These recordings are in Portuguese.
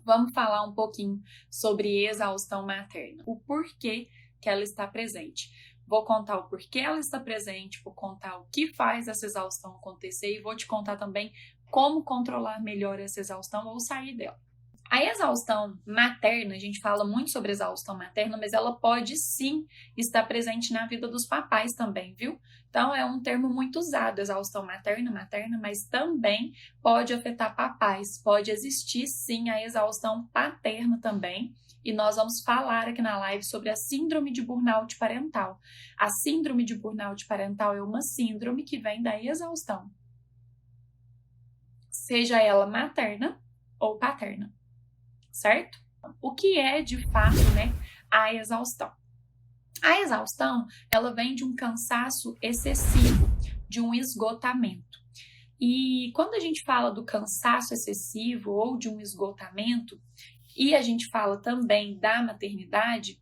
Vamos falar um pouquinho sobre exaustão materna, o porquê que ela está presente. Vou contar o porquê ela está presente, vou contar o que faz essa exaustão acontecer e vou te contar também como controlar melhor essa exaustão ou sair dela. A exaustão materna, a gente fala muito sobre exaustão materna, mas ela pode sim estar presente na vida dos papais também, viu? Então é um termo muito usado, exaustão materna, mas também pode afetar papais. Pode existir sim a exaustão paterna também. E nós vamos falar aqui na live sobre a síndrome de burnout parental. A síndrome de burnout parental é uma síndrome que vem da exaustão, seja ela materna ou paterna. Certo? O que é, de fato, né, a exaustão? A exaustão, ela vem de um cansaço excessivo, de um esgotamento. E quando a gente fala do cansaço excessivo ou de um esgotamento, e a gente fala também da maternidade,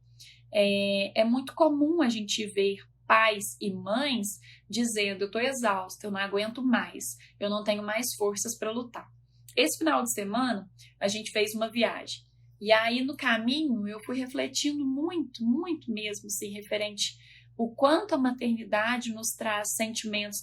é muito comum a gente ver pais e mães dizendo: eu estou exausta, eu não aguento mais, eu não tenho mais forças para lutar. Esse final de semana, a gente fez uma viagem. E aí, no caminho, eu fui refletindo muito, muito mesmo, assim, referente o quanto a maternidade nos traz sentimentos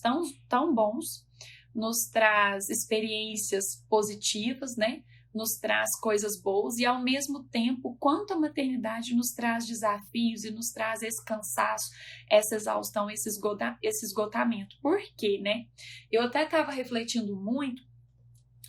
tão bons, nos traz experiências positivas, né? Nos traz coisas boas e, ao mesmo tempo, quanto a maternidade nos traz desafios e nos traz esse cansaço, essa exaustão, esse esgotamento. Por quê, né? Eu até estava refletindo muito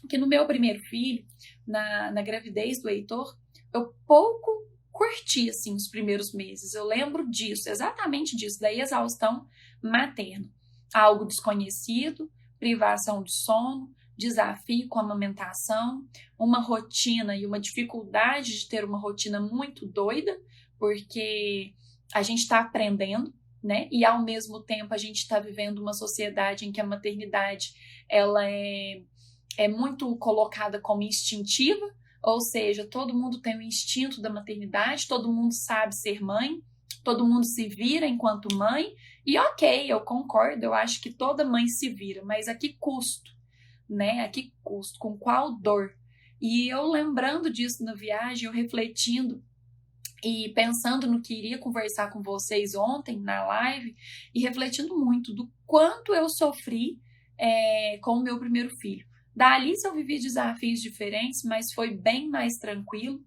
que no meu primeiro filho, na gravidez do Heitor, eu pouco curti, assim, os primeiros meses. Eu lembro disso, exatamente disso, da exaustão materna. Algo desconhecido, privação de sono, desafio com a amamentação, uma rotina e uma dificuldade de ter uma rotina muito doida, porque a gente está aprendendo, né? E ao mesmo tempo a gente está vivendo uma sociedade em que a maternidade ela é muito colocada como instintiva, ou seja, todo mundo tem o instinto da maternidade, todo mundo sabe ser mãe, todo mundo se vira enquanto mãe, e ok, eu concordo, eu acho que toda mãe se vira, mas a que custo, né? A que custo? Com qual dor? E eu lembrando disso na viagem, eu refletindo e pensando no que iria conversar com vocês ontem na live, e refletindo muito do quanto eu sofri com o meu primeiro filho. Da Alice eu vivi desafios diferentes, mas foi bem mais tranquilo.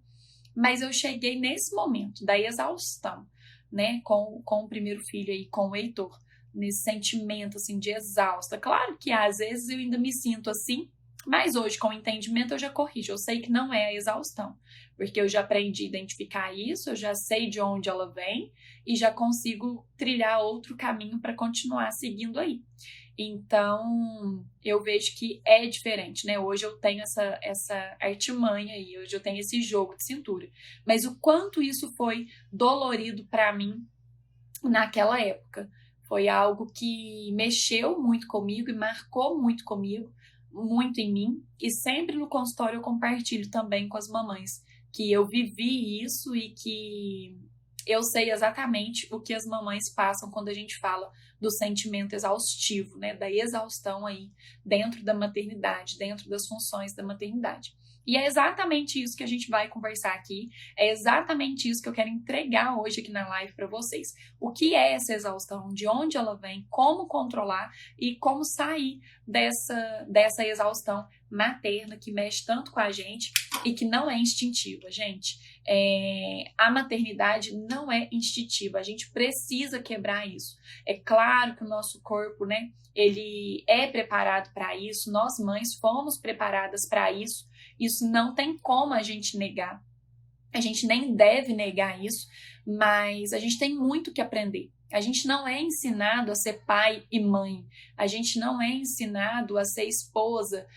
Mas eu cheguei nesse momento da exaustão, né, com o primeiro filho aí, com o Heitor, nesse sentimento assim de exausta. Claro que às vezes eu ainda me sinto assim, mas hoje com o entendimento eu já corrijo. Eu sei que não é a exaustão, porque eu já aprendi a identificar isso, eu já sei de onde ela vem e já consigo trilhar outro caminho para continuar seguindo aí. Então, eu vejo que é diferente, né? Hoje eu tenho essa artimanha aí, hoje eu tenho esse jogo de cintura. Mas o quanto isso foi dolorido para mim naquela época. Foi algo que mexeu muito comigo e marcou muito comigo, muito em mim. E sempre no consultório eu compartilho também com as mamães que eu vivi isso e que eu sei exatamente o que as mamães passam quando a gente fala do sentimento exaustivo, né, da exaustão aí dentro da maternidade, dentro das funções da maternidade. E é exatamente isso que a gente vai conversar aqui, é exatamente isso que eu quero entregar hoje aqui na live para vocês. O que é essa exaustão, de onde ela vem, como controlar e como sair dessa exaustão materna que mexe tanto com a gente e que não é instintiva, gente. A maternidade não é instintiva, a gente precisa quebrar isso. É claro que o nosso corpo, né, ele é preparado para isso, nós mães fomos preparadas para isso, isso não tem como a gente negar, a gente nem deve negar isso, mas a gente tem muito que aprender. A gente não é ensinado a ser pai e mãe, a gente não é ensinado a ser esposa,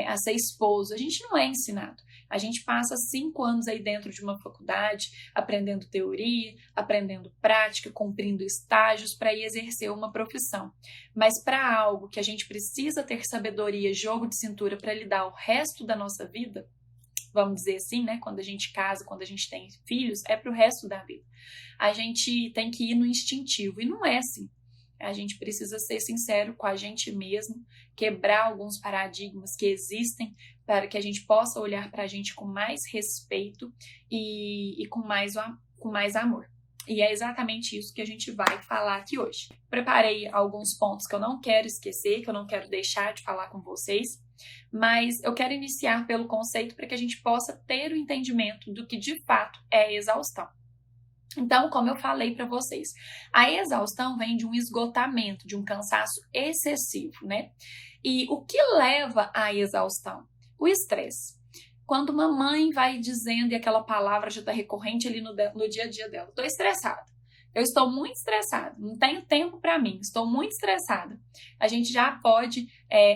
a ser esposo, a gente não é ensinado. A gente passa 5 anos aí dentro de uma faculdade, aprendendo teoria, aprendendo prática, cumprindo estágios para ir exercer uma profissão. Mas para algo que a gente precisa ter sabedoria, jogo de cintura para lidar o resto da nossa vida, vamos dizer assim, né? Quando a gente casa, quando a gente tem filhos, é para o resto da vida. A gente tem que ir no instintivo, e não é assim. A gente precisa ser sincero com a gente mesmo, quebrar alguns paradigmas que existem para que a gente possa olhar para a gente com mais respeito e com mais amor. E é exatamente isso que a gente vai falar aqui hoje. Preparei alguns pontos que eu não quero esquecer, que eu não quero deixar de falar com vocês, mas eu quero iniciar pelo conceito para que a gente possa ter o entendimento do que de fato é exaustão. Então, como eu falei para vocês, a exaustão vem de um esgotamento, de um cansaço excessivo, né? E o que leva à exaustão? O estresse. Quando uma mãe vai dizendo e aquela palavra já está recorrente ali no dia a dia dela, estou estressada. Eu estou muito estressada, não tenho tempo para mim, estou muito estressada. A gente já pode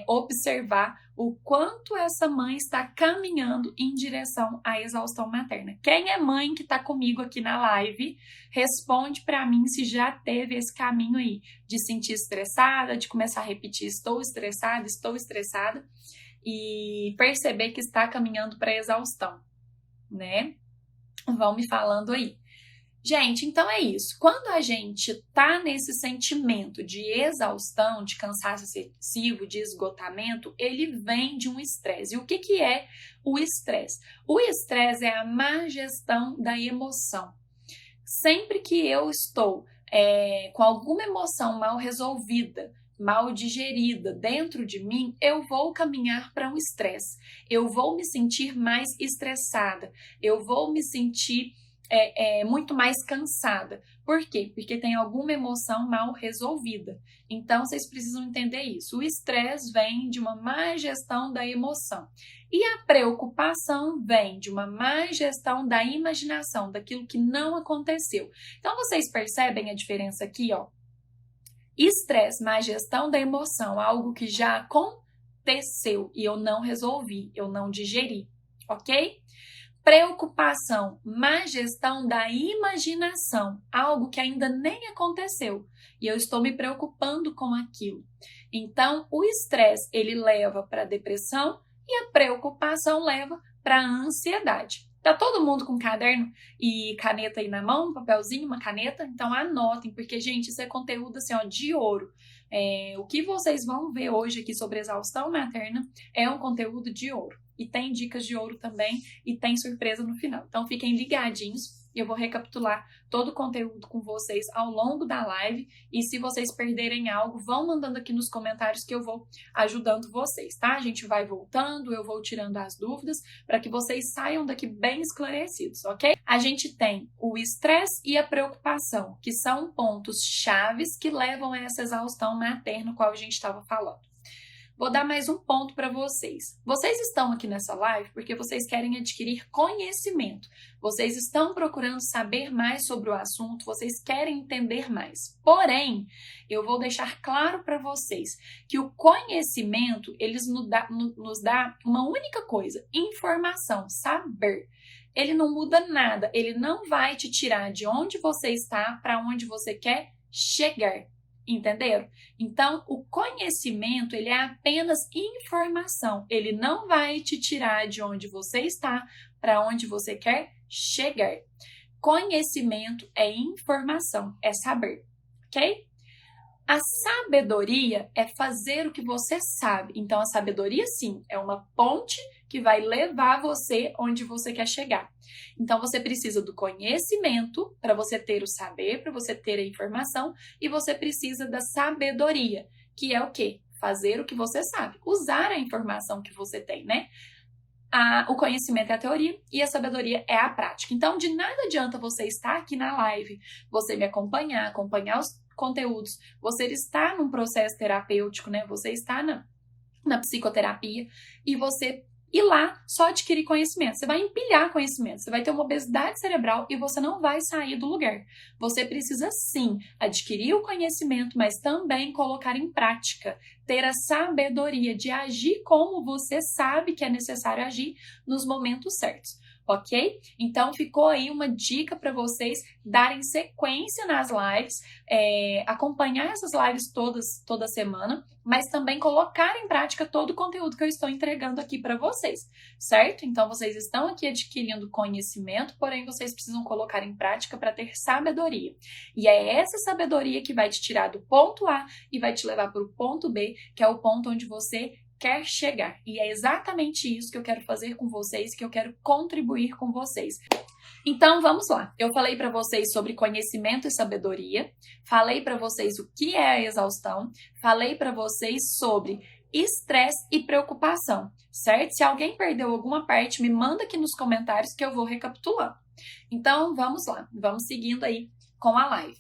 observar o quanto essa mãe está caminhando em direção à exaustão materna. Quem é mãe que está comigo aqui na live, responde para mim se já teve esse caminho aí, de sentir estressada, de começar a repetir estou estressada, e perceber que está caminhando para a exaustão, né? Vão me falando aí. Gente, então é isso. Quando a gente tá nesse sentimento de exaustão, de cansaço excessivo, de esgotamento, ele vem de um estresse. E o que é o estresse? O estresse é a má gestão da emoção. Sempre que eu estou com alguma emoção mal resolvida, mal digerida dentro de mim, eu vou caminhar para um estresse. Eu vou me sentir mais estressada. Eu vou me sentir muito mais cansada. Por quê? Porque tem alguma emoção mal resolvida. Então, vocês precisam entender isso. O estresse vem de uma má gestão da emoção. E a preocupação vem de uma má gestão da imaginação, daquilo que não aconteceu. Então, vocês percebem a diferença aqui, ó? Estresse, má gestão da emoção, algo que já aconteceu e eu não resolvi, eu não digeri, ok? Preocupação, má gestão da imaginação, algo que ainda nem aconteceu e eu estou me preocupando com aquilo. Então, o estresse, ele leva para a depressão e a preocupação leva para a ansiedade. Tá todo mundo com caderno e caneta aí na mão, um papelzinho, uma caneta? Então anotem, porque, gente, isso é conteúdo assim, ó, de ouro. O que vocês vão ver hoje aqui sobre exaustão materna é um conteúdo de ouro. E tem dicas de ouro também e tem surpresa no final. Então fiquem ligadinhos e eu vou recapitular todo o conteúdo com vocês ao longo da live. E se vocês perderem algo, vão mandando aqui nos comentários que eu vou ajudando vocês, tá? A gente vai voltando, eu vou tirando as dúvidas para que vocês saiam daqui bem esclarecidos, ok? A gente tem o estresse e a preocupação, que são pontos chaves que levam a essa exaustão materna, qual a gente estava falando. Vou dar mais um ponto para vocês. Vocês estão aqui nessa live porque vocês querem adquirir conhecimento. Vocês estão procurando saber mais sobre o assunto, vocês querem entender mais. Porém, eu vou deixar claro para vocês que o conhecimento, ele nos dá uma única coisa, informação, saber. Ele não muda nada, ele não vai te tirar de onde você está para onde você quer chegar. Entenderam? Então, o conhecimento, ele é apenas informação. Ele não vai te tirar de onde você está para onde você quer chegar. Conhecimento é informação, é saber, ok? A sabedoria é fazer o que você sabe. Então, a sabedoria, sim, é uma ponte que vai levar você onde você quer chegar. Então, você precisa do conhecimento para você ter o saber, para você ter a informação, e você precisa da sabedoria, que é o quê? Fazer o que você sabe, usar a informação que você tem, né? O conhecimento é a teoria e a sabedoria é a prática. Então, de nada adianta você estar aqui na live, você me acompanhar os conteúdos, você está num processo terapêutico, né? Você está na psicoterapia e você ir lá só adquirir conhecimento. Você vai empilhar conhecimento, você vai ter uma obesidade cerebral e você não vai sair do lugar. Você precisa sim adquirir o conhecimento, mas também colocar em prática, ter a sabedoria de agir como você sabe que é necessário agir nos momentos certos. ok? Então ficou aí uma dica para vocês darem sequência nas lives, acompanhar essas lives toda semana, mas também colocar em prática todo o conteúdo que eu estou entregando aqui para vocês, certo? Então vocês estão aqui adquirindo conhecimento, porém vocês precisam colocar em prática para ter sabedoria. E é essa sabedoria que vai te tirar do ponto A e vai te levar para o ponto B, que é o ponto onde você quer chegar. E é exatamente isso que eu quero fazer com vocês, que eu quero contribuir com vocês. Então, vamos lá. Eu falei para vocês sobre conhecimento e sabedoria, falei para vocês o que é a exaustão, falei para vocês sobre estresse e preocupação, certo? Se alguém perdeu alguma parte, me manda aqui nos comentários que eu vou recapitulando. Então, vamos lá. Vamos seguindo aí com a live.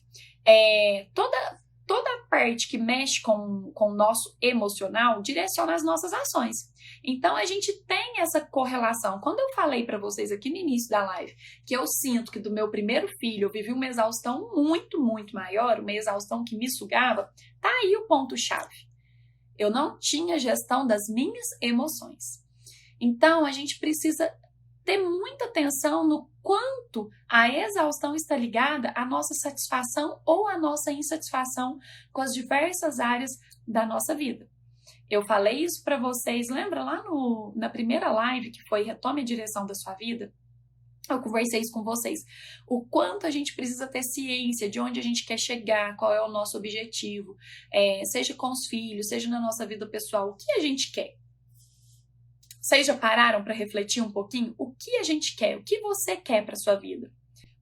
Toda a parte que mexe com o nosso emocional direciona as nossas ações. Então, a gente tem essa correlação. Quando eu falei para vocês aqui no início da live que eu sinto que do meu primeiro filho eu vivi uma exaustão muito, muito maior, uma exaustão que me sugava, tá aí o ponto-chave. Eu não tinha gestão das minhas emoções. Então, a gente precisa ter muita atenção no quanto a exaustão está ligada à nossa satisfação ou à nossa insatisfação com as diversas áreas da nossa vida. Eu falei isso para vocês, lembra lá na primeira live que foi Retome a Direção da Sua Vida? Eu conversei isso com vocês. O quanto a gente precisa ter ciência de onde a gente quer chegar, qual é o nosso objetivo, seja com os filhos, seja na nossa vida pessoal, o que a gente quer. Vocês já pararam para refletir um pouquinho? O que a gente quer? O que você quer para sua vida?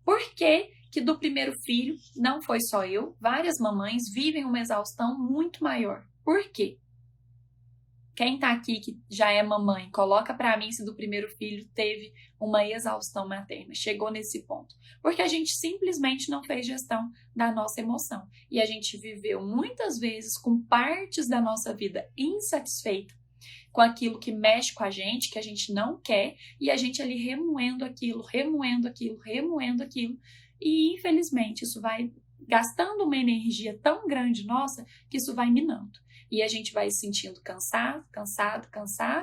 Por que que do primeiro filho, não foi só eu, várias mamães vivem uma exaustão muito maior? Por quê? Quem tá aqui que já é mamãe, coloca para mim se do primeiro filho teve uma exaustão materna, chegou nesse ponto. Porque a gente simplesmente não fez gestão da nossa emoção. E a gente viveu muitas vezes com partes da nossa vida insatisfeita, com aquilo que mexe com a gente, que a gente não quer, e a gente ali remoendo aquilo, e infelizmente isso vai gastando uma energia tão grande nossa, que isso vai minando. E a gente vai se sentindo cansado,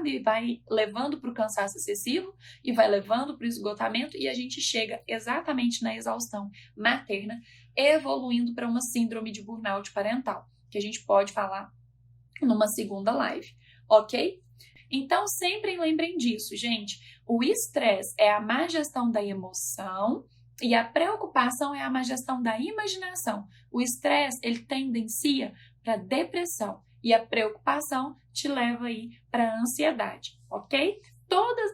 e vai levando para o cansaço excessivo, e vai levando para o esgotamento, e a gente chega exatamente na exaustão materna, evoluindo para uma síndrome de burnout parental, que a gente pode falar numa segunda live. Ok? Então, sempre lembrem disso, gente. O estresse é a má gestão da emoção e a preocupação é a má gestão da imaginação. O estresse, ele tendencia para depressão e a preocupação te leva aí para ansiedade, ok?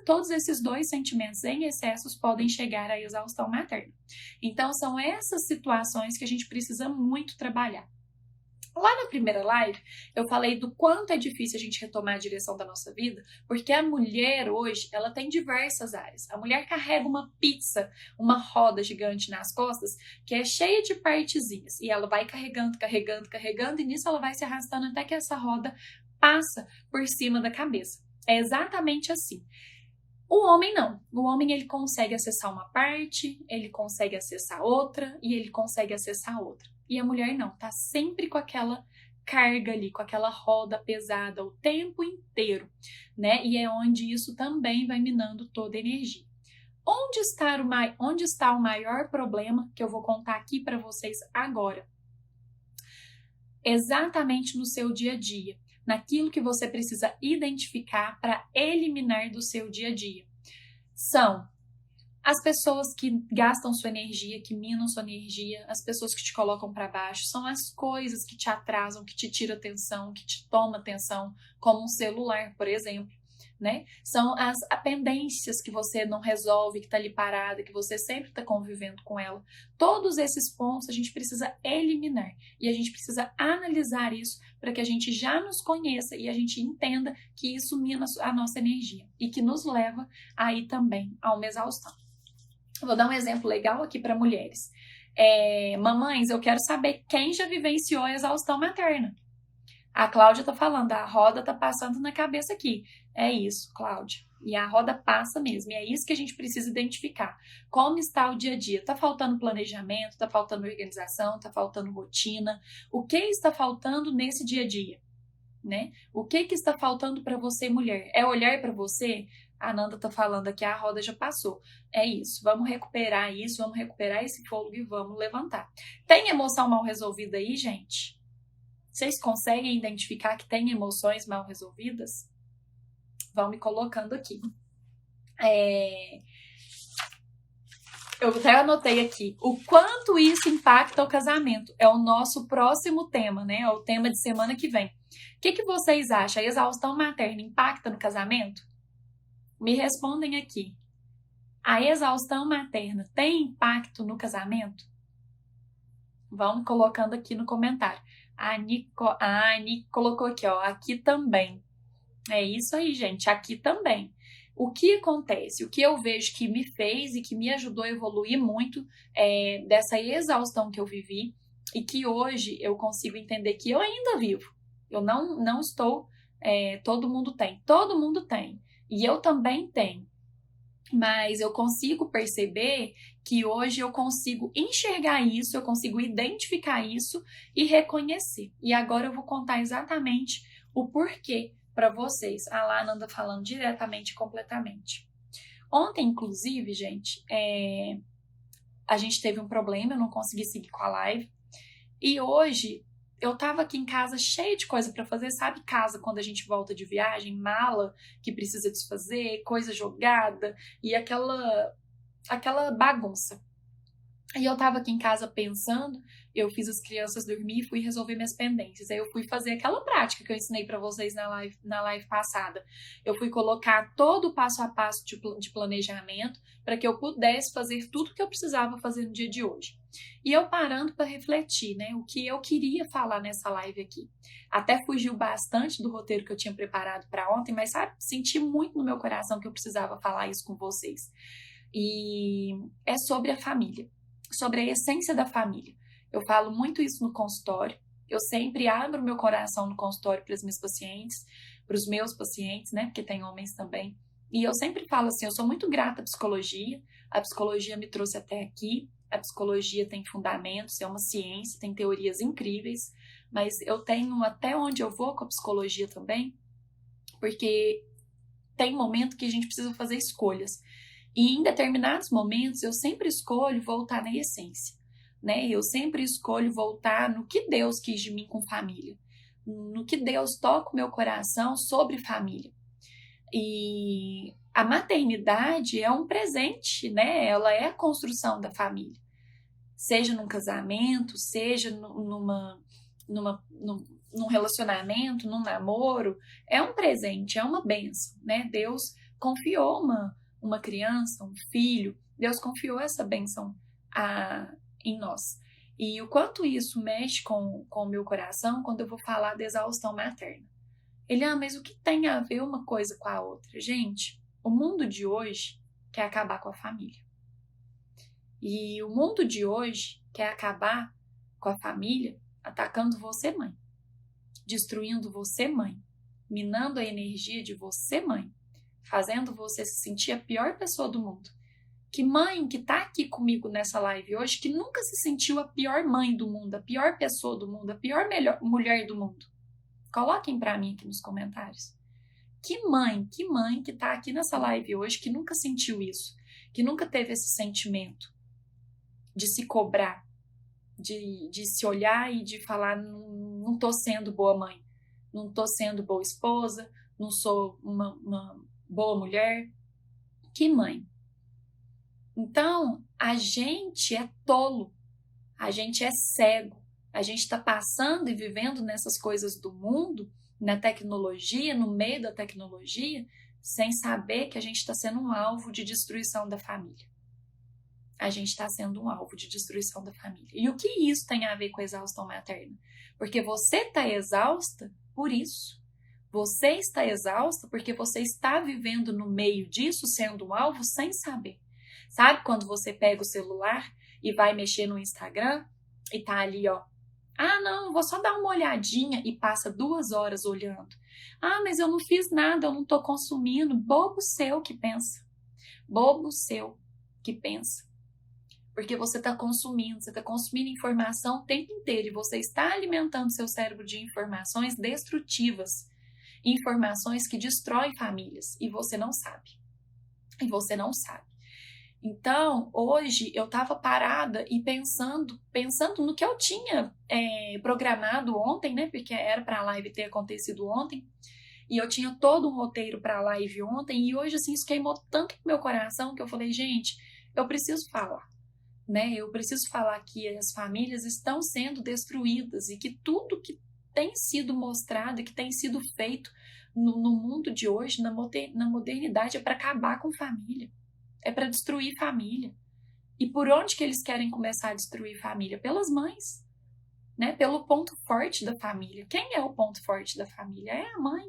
Todos esses dois sentimentos em excessos podem chegar à exaustão materna. Então, são essas situações que a gente precisa muito trabalhar. Lá na primeira live, eu falei do quanto é difícil a gente retomar a direção da nossa vida, porque a mulher hoje, ela tem diversas áreas. A mulher carrega uma pizza, uma roda gigante nas costas, que é cheia de partezinhas, e ela vai carregando, e nisso ela vai se arrastando até que essa roda passa por cima da cabeça. É exatamente assim. O homem não. O homem, ele consegue acessar uma parte, ele consegue acessar outra, e ele consegue acessar outra. E a mulher não, tá sempre com aquela carga ali, com aquela roda pesada o tempo inteiro, né? E é onde isso também vai minando toda a energia. Onde está o maior problema que eu vou contar aqui para vocês agora? Exatamente no seu dia a dia, naquilo que você precisa identificar para eliminar do seu dia a dia. São as pessoas que gastam sua energia, que minam sua energia, as pessoas que te colocam para baixo, são as coisas que te atrasam, que te tiram atenção, que te tomam atenção, como um celular, por exemplo, né? São as pendências que você não resolve, que está ali parada, que você sempre está convivendo com ela. Todos esses pontos a gente precisa eliminar e a gente precisa analisar isso para que a gente já nos conheça e a gente entenda que isso mina a nossa energia e que nos leva aí também a uma exaustão. Vou dar um exemplo legal aqui para mulheres. Mamães, eu quero saber quem já vivenciou a exaustão materna. A Cláudia tá falando, a roda tá passando na cabeça aqui. É isso, Cláudia. E a roda passa mesmo. E é isso que a gente precisa identificar. Como está o dia a dia? Tá faltando planejamento, tá faltando organização, tá faltando rotina. O que está faltando nesse dia a dia? Né? O que está faltando para você, mulher? É olhar para você? A Nanda tá falando aqui, a roda já passou. É isso, vamos recuperar esse fôlego e vamos levantar. Tem emoção mal resolvida aí, gente? Vocês conseguem identificar que tem emoções mal resolvidas? Vão me colocando aqui. Eu até anotei aqui. O quanto isso impacta o casamento. É o nosso próximo tema, né? É o tema de semana que vem. O que vocês acham? A exaustão materna impacta no casamento? Me respondem aqui. A exaustão materna tem impacto no casamento? Vão colocando aqui no comentário. A Ani colocou aqui, ó. Aqui também. É isso aí, gente. Aqui também. O que acontece? O que eu vejo que me fez e que me ajudou a evoluir muito dessa exaustão que eu vivi e que hoje eu consigo entender que eu ainda vivo. Eu não estou... todo mundo tem. E eu também tenho. Mas eu consigo perceber que hoje eu consigo enxergar isso, eu consigo identificar isso e reconhecer. E agora eu vou contar exatamente o porquê para vocês. A Lana anda falando diretamente e completamente. Ontem, inclusive, gente, a gente teve um problema, eu não consegui seguir com a live. E hoje eu tava aqui em casa cheia de coisa para fazer, sabe? Casa quando a gente volta de viagem, mala que precisa desfazer, coisa jogada e aquela bagunça. E eu tava aqui em casa pensando, eu fiz as crianças dormir e fui resolver minhas pendências. Aí eu fui fazer aquela prática que eu ensinei para vocês na live passada. Eu fui colocar todo o passo a passo de planejamento para que eu pudesse fazer tudo que eu precisava fazer no dia de hoje. E eu parando para refletir, né, o que eu queria falar nessa live aqui. Até fugiu bastante do roteiro que eu tinha preparado para ontem, mas sabe, senti muito no meu coração que eu precisava falar isso com vocês. E é sobre a família, sobre a essência da família. Eu falo muito isso no consultório. Eu sempre abro meu coração no consultório para as minhas pacientes, para os meus pacientes, né, porque tem homens também. E eu sempre falo assim, eu sou muito grata à psicologia. A psicologia me trouxe até aqui. A psicologia tem fundamentos, é uma ciência, tem teorias incríveis, mas eu tenho até onde eu vou com a psicologia também, porque tem momento que a gente precisa fazer escolhas. E em determinados momentos eu sempre escolho voltar na essência, né? Eu sempre escolho voltar no que Deus quis de mim com família, no que Deus toca o meu coração sobre família. E a maternidade é um presente, né? Ela é a construção da família. Seja num casamento, seja num relacionamento, num namoro, é um presente, é uma bênção, né? Deus confiou uma criança, um filho, Deus confiou essa bênção em nós. E o quanto isso mexe com o meu coração quando eu vou falar da exaustão materna. Mas o que tem a ver uma coisa com a outra? Gente, o mundo de hoje quer acabar com a família. E o mundo de hoje quer acabar com a família atacando você, mãe. Destruindo você, mãe. Minando a energia de você, mãe. Fazendo você se sentir a pior pessoa do mundo. Que mãe que tá aqui comigo nessa live hoje, que nunca se sentiu a pior mãe do mundo, a pior pessoa do mundo, a pior mulher do mundo? Coloquem pra mim aqui nos comentários. Que mãe que tá aqui nessa live hoje, que nunca sentiu isso, que nunca teve esse sentimento de se cobrar, de se olhar e de falar, não tô sendo boa mãe, não tô sendo boa esposa, não sou uma boa mulher. Que mãe? Então, a gente é tolo, a gente é cego, a gente está passando e vivendo nessas coisas do mundo, na tecnologia, no meio da tecnologia, sem saber que a gente está sendo um alvo de destruição da família. A gente está sendo um alvo de destruição da família. E o que isso tem a ver com a exaustão materna? Porque você está exausta por isso. Você está exausta porque você está vivendo no meio disso, sendo um alvo, sem saber. Sabe quando você pega o celular e vai mexer no Instagram e tá ali, ó. Não, vou só dar uma olhadinha e passa 2 horas olhando. Mas eu não fiz nada, eu não tô consumindo. Bobo seu que pensa. Bobo seu que pensa. Porque você está consumindo informação o tempo inteiro e você está alimentando seu cérebro de informações destrutivas, informações que destroem famílias e você não sabe. E você não sabe. Então, hoje eu estava parada e pensando no que eu tinha programado ontem, né? Porque era para a live ter acontecido ontem. E eu tinha todo um roteiro para a live ontem. E hoje, assim, isso queimou tanto no meu coração que eu falei, gente, eu preciso falar, né? Eu preciso falar que as famílias estão sendo destruídas e que tudo que tem sido mostrado e que tem sido feito no mundo de hoje, na modernidade, é para acabar com família. É para destruir família. E por onde que eles querem começar a destruir família? Pelas mães, né? Pelo ponto forte da família. Quem é o ponto forte da família? É a mãe.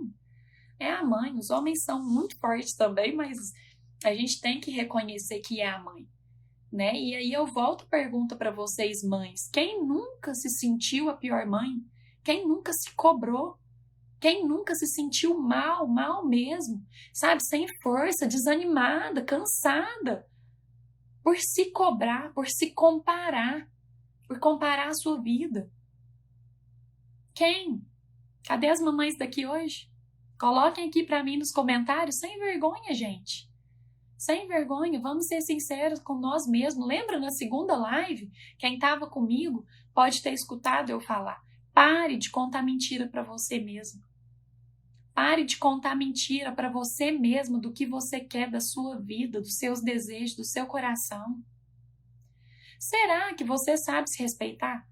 É a mãe. Os homens são muito fortes também, mas a gente tem que reconhecer que é a mãe, né? E aí eu volto a pergunta para vocês, mães. Quem nunca se sentiu a pior mãe? Quem nunca se cobrou? Quem nunca se sentiu mal mesmo, sabe? Sem força, desanimada, cansada, por se cobrar, por se comparar, por comparar a sua vida. Quem? Cadê as mamães daqui hoje? Coloquem aqui para mim nos comentários, sem vergonha, gente. Sem vergonha, vamos ser sinceros com nós mesmos. Lembra na segunda live? Quem estava comigo pode ter escutado eu falar. Pare de contar mentira para você mesmo. Pare de contar mentira para você mesmo do que você quer da sua vida, dos seus desejos, do seu coração. Será que você sabe se respeitar?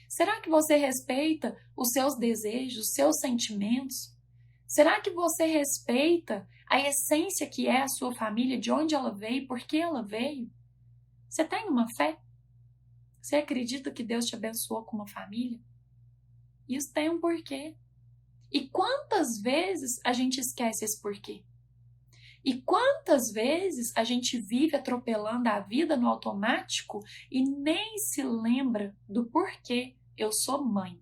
Será que você respeita os seus desejos, os seus sentimentos? Será que você respeita a essência que é a sua família, de onde ela veio, por que ela veio? Você tem uma fé? Você acredita que Deus te abençoou com uma família? Isso tem um porquê. E quantas vezes a gente esquece esse porquê? E quantas vezes a gente vive atropelando a vida no automático e nem se lembra do porquê eu sou mãe?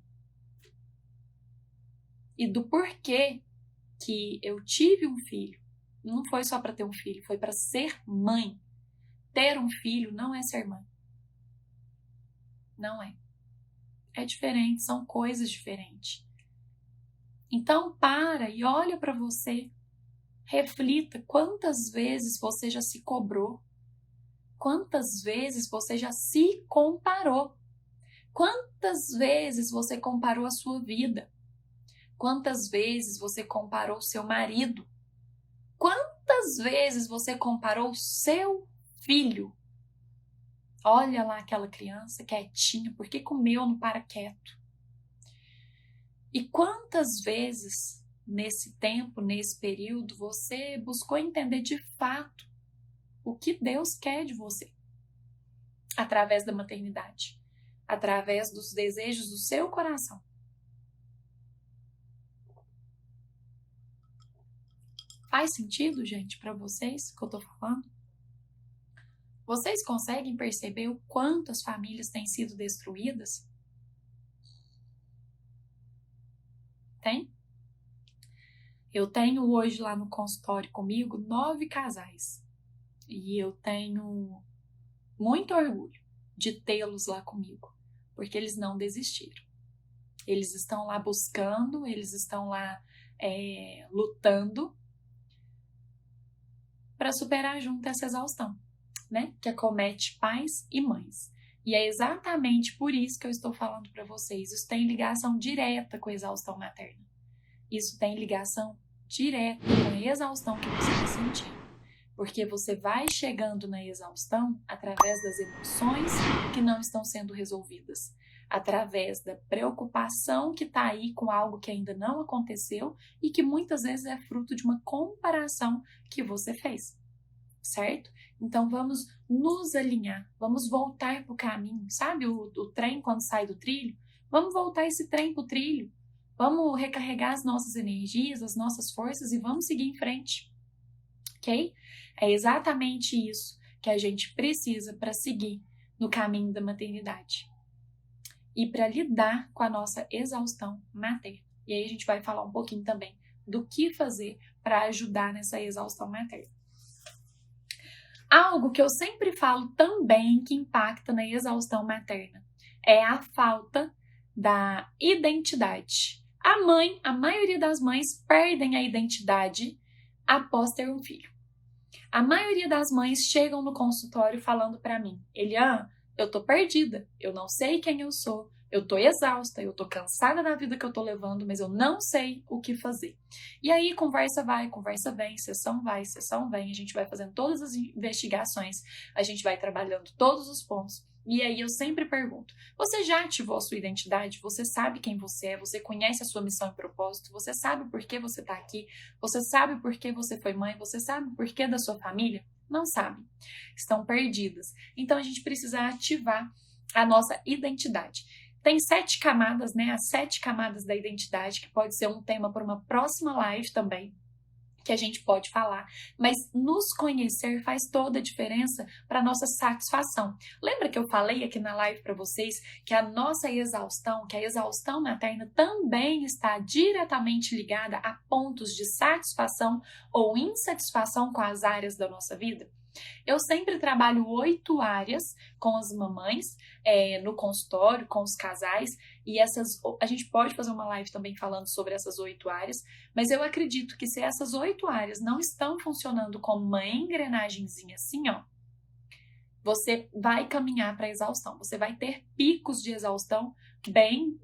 E do porquê que eu tive um filho. Não foi só para ter um filho, foi para ser mãe. Ter um filho não é ser mãe. Não é. É diferente, são coisas diferentes. Então para e olha para você. Reflita quantas vezes você já se cobrou. Quantas vezes você já se comparou. Quantas vezes você comparou a sua vida. Quantas vezes você comparou o seu marido. Quantas vezes você comparou o seu filho. Olha lá aquela criança quietinha, por que comeu no para quieto? E quantas vezes nesse tempo, nesse período, você buscou entender de fato o que Deus quer de você? Através da maternidade, através dos desejos do seu coração. Faz sentido, gente, para vocês o que eu tô falando? Vocês conseguem perceber o quanto as famílias têm sido destruídas? Tem? Eu tenho hoje lá no consultório comigo 9 casais. E eu tenho muito orgulho de tê-los lá comigo, porque eles não desistiram. Eles estão lá buscando, eles estão lá lutando para superar junto essa exaustão, né? Que acomete pais e mães. E é exatamente por isso que eu estou falando para vocês. Isso tem ligação direta com a exaustão materna. Isso tem ligação direta com a exaustão que você vai sentir. Porque você vai chegando na exaustão através das emoções que não estão sendo resolvidas. Através da preocupação que está aí com algo que ainda não aconteceu e que muitas vezes é fruto de uma comparação que você fez. Certo? Então vamos nos alinhar, vamos voltar para o caminho. Sabe o trem quando sai do trilho? Vamos voltar esse trem para o trilho. Vamos recarregar as nossas energias, as nossas forças e vamos seguir em frente. Ok? É exatamente isso que a gente precisa para seguir no caminho da maternidade. E para lidar com a nossa exaustão materna. E aí a gente vai falar um pouquinho também do que fazer para ajudar nessa exaustão materna. Algo que eu sempre falo também que impacta na exaustão materna é a falta da identidade. A maioria das mães perdem a identidade após ter um filho. A maioria das mães chegam no consultório falando para mim: Elian, eu tô perdida, eu não sei quem eu sou, eu tô exausta, eu tô cansada da vida que eu tô levando, mas eu não sei o que fazer. E aí conversa vai, conversa vem, sessão vai, sessão vem, a gente vai fazendo todas as investigações, a gente vai trabalhando todos os pontos. E aí eu sempre pergunto: você já ativou a sua identidade? Você sabe quem você é? Você conhece a sua missão e propósito? Você sabe por que você está aqui? Você sabe por que você foi mãe? Você sabe por que da sua família? Não sabe. Estão perdidas. Então a gente precisa ativar a nossa identidade. Tem 7 camadas, né? As 7 camadas da identidade, que pode ser um tema para uma próxima live também, que a gente pode falar, mas nos conhecer faz toda a diferença para nossa satisfação. Lembra que eu falei aqui na live para vocês que a nossa exaustão, que a exaustão materna também está diretamente ligada a pontos de satisfação ou insatisfação com as áreas da nossa vida? Eu sempre trabalho 8 áreas com as mamães, no consultório, com os casais, e a gente pode fazer uma live também falando sobre essas 8 áreas, mas eu acredito que se essas 8 áreas não estão funcionando como uma engrenagemzinha assim, ó, você vai caminhar para a exaustão, você vai ter picos de exaustão bem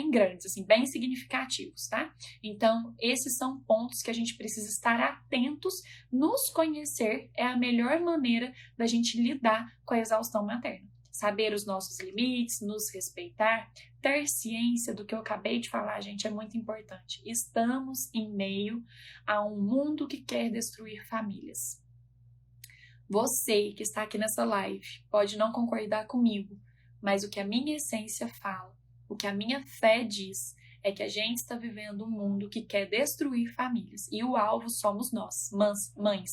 grandes, assim, bem significativos, tá? Então, esses são pontos que a gente precisa estar atentos. Nos conhecer é a melhor maneira da gente lidar com a exaustão materna. Saber os nossos limites, nos respeitar, ter ciência do que eu acabei de falar, gente, é muito importante. Estamos em meio a um mundo que quer destruir famílias. Você que está aqui nessa live pode não concordar comigo, mas o que a minha essência fala, o que a minha fé diz, é que a gente está vivendo um mundo que quer destruir famílias. E o alvo somos nós, mães.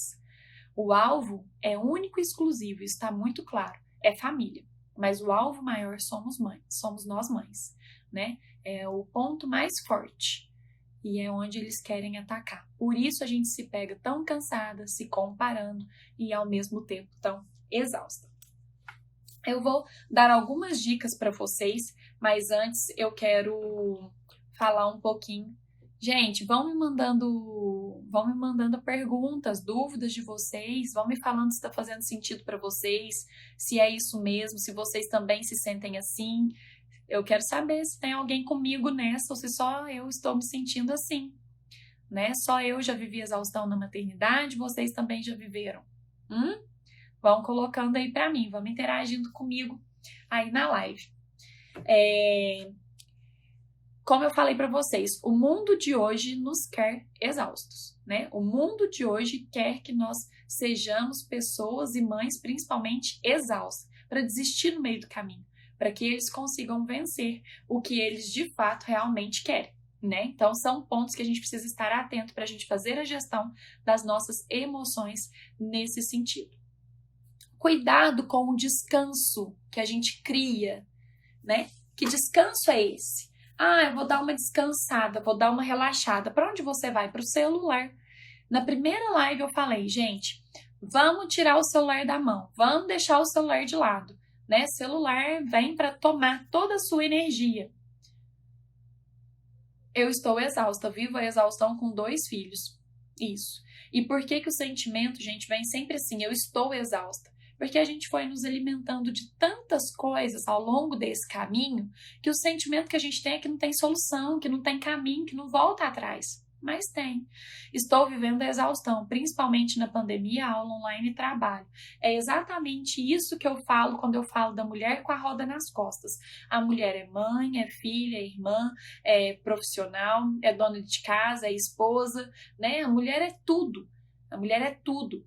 O alvo é único e exclusivo, isso está muito claro, é família. Mas o alvo maior somos mães, somos nós mães, né? É o ponto mais forte. E é onde eles querem atacar. Por isso a gente se pega tão cansada, se comparando e ao mesmo tempo tão exausta. Eu vou dar algumas dicas para vocês, mas antes eu quero falar um pouquinho. Gente, vão me mandando perguntas, dúvidas de vocês, vão me falando se está fazendo sentido para vocês, se é isso mesmo, se vocês também se sentem assim. Eu quero saber se tem alguém comigo nessa ou se só eu estou me sentindo assim, né? Só eu já vivi exaustão na maternidade, vocês também já viveram. Vão colocando aí para mim, vão interagindo comigo aí na live. Como eu falei para vocês, o mundo de hoje nos quer exaustos, né? O mundo de hoje quer que nós sejamos pessoas e mães principalmente exaustas, para desistir no meio do caminho, para que eles consigam vencer o que eles de fato realmente querem, né? Então são pontos que a gente precisa estar atento para a gente fazer a gestão das nossas emoções nesse sentido. Cuidado com o descanso que a gente cria, né? Que descanso é esse? Eu vou dar uma descansada, vou dar uma relaxada. Para onde você vai? Para o celular. Na primeira live eu falei, gente, vamos tirar o celular da mão, vamos deixar o celular de lado, né? Celular vem para tomar toda a sua energia. Eu estou exausta, vivo a exaustão com 2 filhos. Isso. E por que o sentimento, gente, vem sempre assim, eu estou exausta? Porque a gente foi nos alimentando de tantas coisas ao longo desse caminho que o sentimento que a gente tem é que não tem solução, que não tem caminho, que não volta atrás. Mas tem. Estou vivendo a exaustão, principalmente na pandemia, aula online e trabalho. É exatamente isso que eu falo quando eu falo da mulher com a roda nas costas. A mulher é mãe, é filha, é irmã, é profissional, é dona de casa, é esposa, né? A mulher é tudo. A mulher é tudo.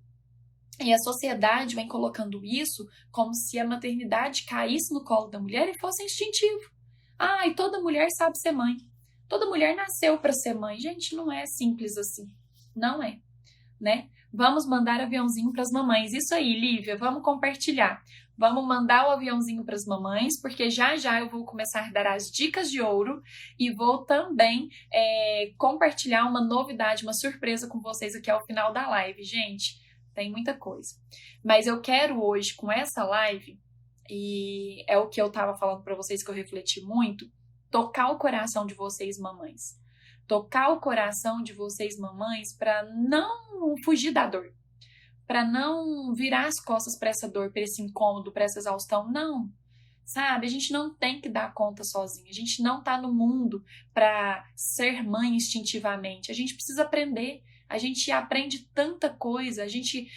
E a sociedade vem colocando isso como se a maternidade caísse no colo da mulher e fosse instintivo. E toda mulher sabe ser mãe. Toda mulher nasceu para ser mãe. Gente, não é simples assim. Não é, né? Vamos mandar aviãozinho para as mamães. Isso aí, Lívia, vamos compartilhar. Vamos mandar o aviãozinho para as mamães, porque já eu vou começar a dar as dicas de ouro e vou também compartilhar uma novidade, uma surpresa com vocês aqui ao final da live, gente. Tem muita coisa. Mas eu quero hoje, com essa live, e é o que eu tava falando para vocês que eu refleti muito, tocar o coração de vocês, mamães. Tocar o coração de vocês, mamães, para não fugir da dor. para não virar as costas para essa dor, para esse incômodo, para essa exaustão. Não, sabe? A gente não tem que dar conta sozinho. A gente não tá no mundo para ser mãe instintivamente. A gente precisa aprender. A gente aprende tanta coisa, a gente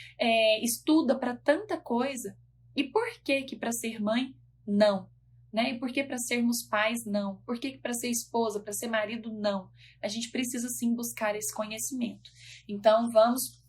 estuda para tanta coisa. E por que para ser mãe, não? Né? E por que para sermos pais, não? Por que para ser esposa, para ser marido, não? A gente precisa sim buscar esse conhecimento. Então vamos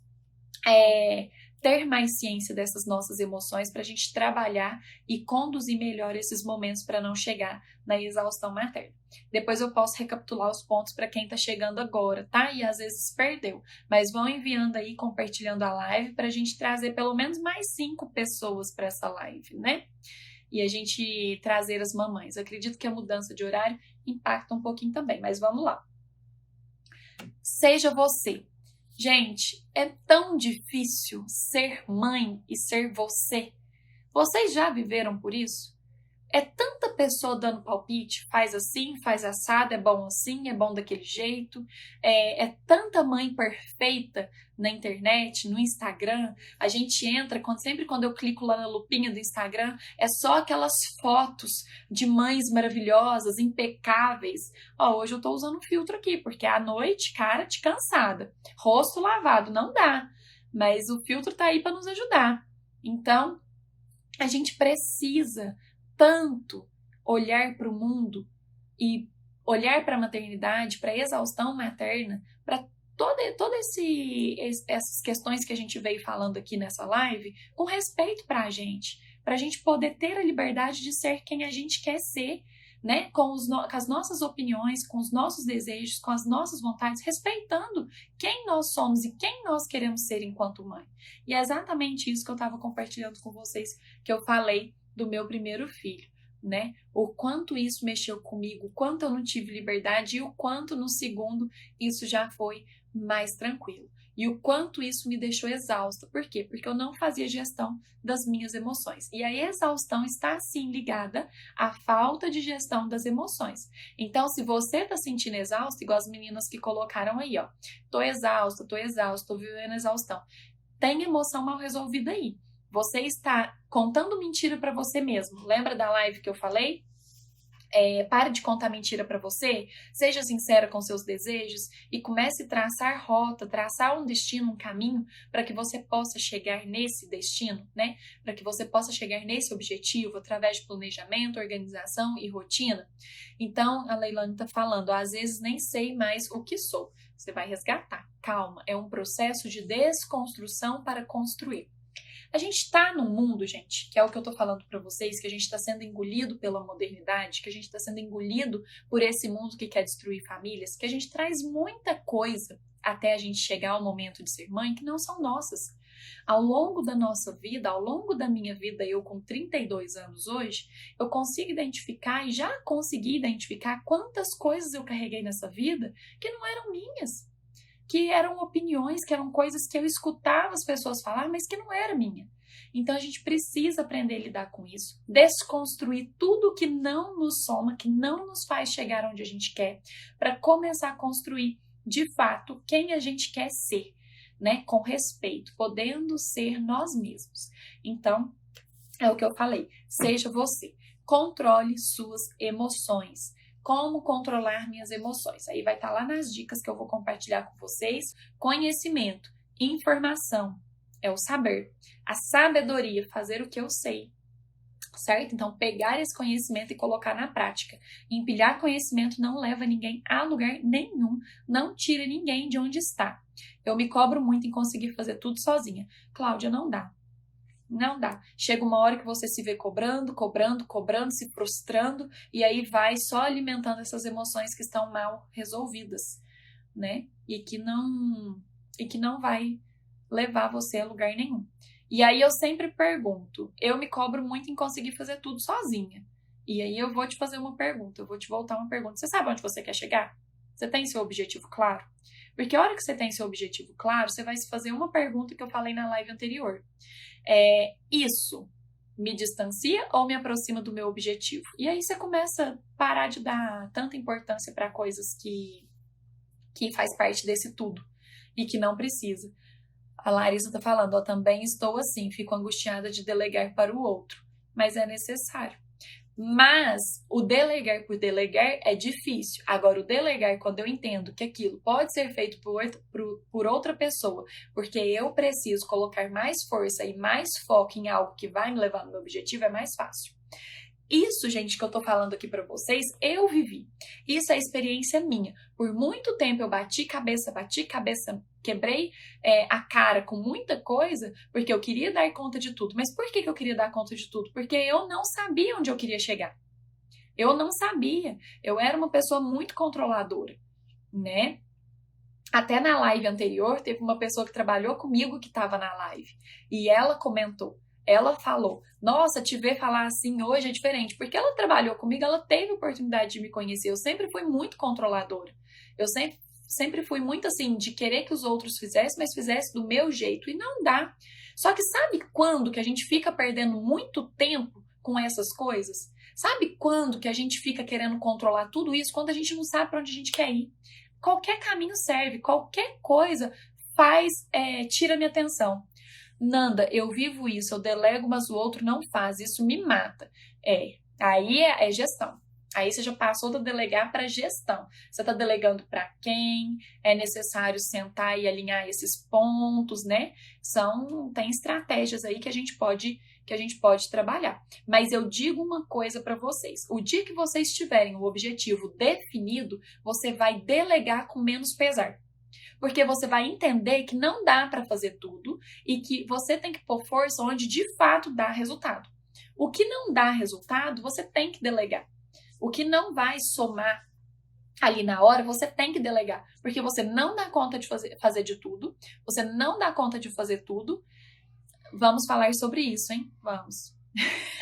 ter mais ciência dessas nossas emoções para a gente trabalhar e conduzir melhor esses momentos para não chegar na exaustão materna. Depois eu posso recapitular os pontos para quem está chegando agora, tá? E às vezes perdeu. Mas vão enviando aí, compartilhando a live para a gente trazer pelo menos mais 5 pessoas para essa live, né? E a gente trazer as mamães. Eu acredito que a mudança de horário impacta um pouquinho também, mas vamos lá. Seja você. Gente, é tão difícil ser mãe e ser você. Vocês já viveram por isso? É tanta pessoa dando palpite, faz assim, faz assado, é bom assim, é bom daquele jeito. É tanta mãe perfeita na internet, no Instagram. A gente entra, sempre quando eu clico lá na lupinha do Instagram, é só aquelas fotos de mães maravilhosas, impecáveis. Ó, hoje eu tô usando filtro aqui, porque à noite, cara, de cansada. Rosto lavado, não dá. Mas o filtro tá aí para nos ajudar. Então, a gente precisa tanto olhar para o mundo e olhar para a maternidade, para a exaustão materna, para todas essas questões que a gente veio falando aqui nessa live, com respeito para a gente poder ter a liberdade de ser quem a gente quer ser, né? Com as nossas opiniões, com os nossos desejos, com as nossas vontades, respeitando quem nós somos e quem nós queremos ser enquanto mãe. E é exatamente isso que eu estava compartilhando com vocês, que eu falei do meu primeiro filho, né? O quanto isso mexeu comigo, o quanto eu não tive liberdade e o quanto no segundo isso já foi mais tranquilo. E o quanto isso me deixou exausta. Por quê? Porque eu não fazia gestão das minhas emoções. E a exaustão está, sim, ligada à falta de gestão das emoções. Então, se você está sentindo exausto, igual as meninas que colocaram aí, ó, tô exausta, tô vivendo exaustão. Tem emoção mal resolvida aí. Você está contando mentira para você mesmo. Lembra da live que eu falei? Pare de contar mentira para você, seja sincera com seus desejos e comece a traçar rota, traçar um destino, um caminho para que você possa chegar nesse destino, né? Para que você possa chegar nesse objetivo através de planejamento, organização e rotina. Então, a Leilane está falando, às vezes nem sei mais o que sou. Você vai resgatar. Calma, é um processo de desconstrução para construir. A gente está num mundo, gente, que é o que eu tô falando para vocês, que a gente está sendo engolido pela modernidade, que a gente está sendo engolido por esse mundo que quer destruir famílias, que a gente traz muita coisa até a gente chegar ao momento de ser mãe que não são nossas. Ao longo da nossa vida, ao longo da minha vida, eu com 32 anos hoje, eu consigo identificar e já consegui identificar quantas coisas eu carreguei nessa vida que não eram minhas. Que eram opiniões, que eram coisas que eu escutava as pessoas falar, mas que não era minha. Então a gente precisa aprender a lidar com isso, desconstruir tudo que não nos soma, que não nos faz chegar onde a gente quer, para começar a construir, de fato, quem a gente quer ser, né? Com respeito, podendo ser nós mesmos. Então, é o que eu falei, seja você, controle suas emoções. Como controlar minhas emoções? Aí vai estar lá nas dicas que eu vou compartilhar com vocês. Conhecimento, informação, é o saber. A sabedoria, fazer o que eu sei, certo? Então, pegar esse conhecimento e colocar na prática. Empilhar conhecimento não leva ninguém a lugar nenhum, não tira ninguém de onde está. Eu me cobro muito em conseguir fazer tudo sozinha. Cláudia, não dá. Não dá. Chega uma hora que você se vê cobrando, se frustrando, e aí vai só alimentando essas emoções que estão mal resolvidas, né? E que não vai levar você a lugar nenhum. E aí eu sempre pergunto, eu me cobro muito em conseguir fazer tudo sozinha. E aí eu vou te fazer uma pergunta, eu vou te voltar uma pergunta. Você sabe onde você quer chegar? Você tem seu objetivo claro? Porque a hora que você tem seu objetivo claro, você vai se fazer uma pergunta que eu falei na live anterior. Isso me distancia ou me aproxima do meu objetivo? E aí você começa a parar de dar tanta importância para coisas que faz parte desse tudo e que não precisa. A Larissa tá falando, eu também estou assim, fico angustiada de delegar para o outro, mas é necessário. Mas o delegar por delegar é difícil. Agora, o delegar, quando eu entendo que aquilo pode ser feito por outra pessoa, porque eu preciso colocar mais força e mais foco em algo que vai me levar no meu objetivo, é mais fácil. Isso, gente, que eu tô falando aqui pra vocês, eu vivi. Isso é experiência minha. Por muito tempo eu bati cabeça, quebrei a cara com muita coisa, porque eu queria dar conta de tudo. Mas por que eu queria dar conta de tudo? Porque eu não sabia onde eu queria chegar. Eu não sabia. Eu era uma pessoa muito controladora, né? Até na live anterior, teve uma pessoa que trabalhou comigo que estava na live. E ela comentou. Ela falou, nossa, te ver falar assim hoje é diferente. Porque ela trabalhou comigo, ela teve a oportunidade de me conhecer. Eu sempre fui muito controladora. Eu sempre fui muito assim, de querer que os outros fizessem, mas fizesse do meu jeito. E não dá. Só que sabe quando que a gente fica perdendo muito tempo com essas coisas? Sabe quando que a gente fica querendo controlar tudo isso? Quando a gente não sabe para onde a gente quer ir. Qualquer caminho serve, qualquer coisa tira minha atenção. Nanda, eu vivo isso, eu delego, mas o outro não faz, isso me mata. Aí é gestão. Aí você já passou de delegar para gestão. Você está delegando para quem? É necessário sentar e alinhar esses pontos, né? Tem estratégias aí que a gente pode trabalhar. Mas eu digo uma coisa para vocês. O dia que vocês tiverem o objetivo definido, você vai delegar com menos pesar. Porque você vai entender que não dá para fazer tudo e que você tem que pôr força onde de fato dá resultado. O que não dá resultado, você tem que delegar. O que não vai somar ali na hora, você tem que delegar. Porque você não dá conta de fazer de tudo, você não dá conta de fazer tudo. Vamos falar sobre isso, hein? Vamos.